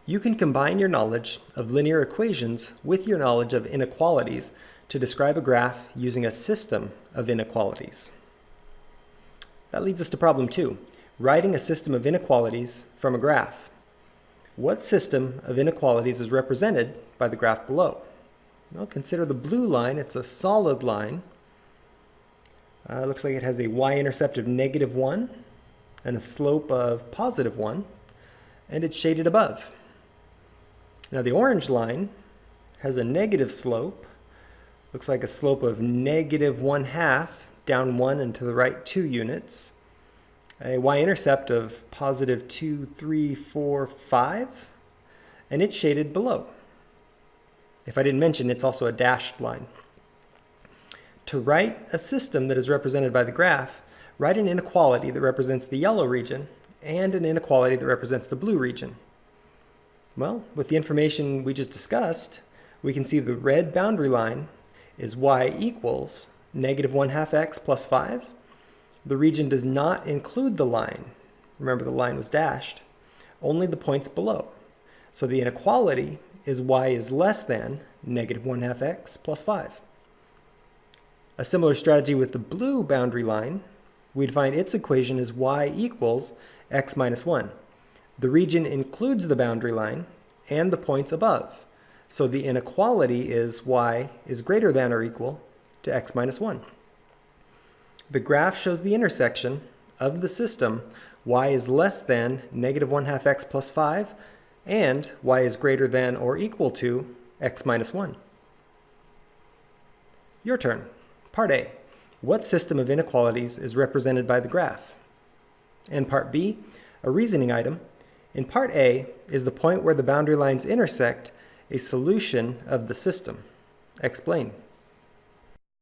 You can combine your knowledge of linear equations with your knowledge of inequalities to describe a graph using a system of inequalities. That leads us to problem 2, writing a system of inequalities from a graph. What system of inequalities is represented by the graph below? Well, consider the blue line. It's a solid line. It looks like it has a y-intercept of -1 and a slope of +1, and it's shaded above. Now the orange line has a negative slope. Looks like a slope of -1/2, down 1 and to the right 2 units. A y-intercept of +2, 3, 4, 5, and it's shaded below. If I didn't mention, it's also a dashed line. To write a system that is represented by the graph, write an inequality that represents the yellow region and an inequality that represents the blue region. Well, with the information we just discussed, we can see the red boundary line is y equals -1/2 x plus 5. The region does not include the line. Remember, the line was dashed. Only the points below. So the inequality is y is less than -1/2 x plus 5. A similar strategy with the blue boundary line, we'd find its equation is y equals x minus 1. The region includes the boundary line and the points above. So the inequality is y is greater than or equal to x minus 1. The graph shows the intersection of the system y is less than -1/2 x plus 5 and y is greater than or equal to x minus 1. Your turn. Part A. What system of inequalities is represented by the graph? And Part B, a reasoning item. In Part A, is the point where the boundary lines intersect a solution of the system? Explain.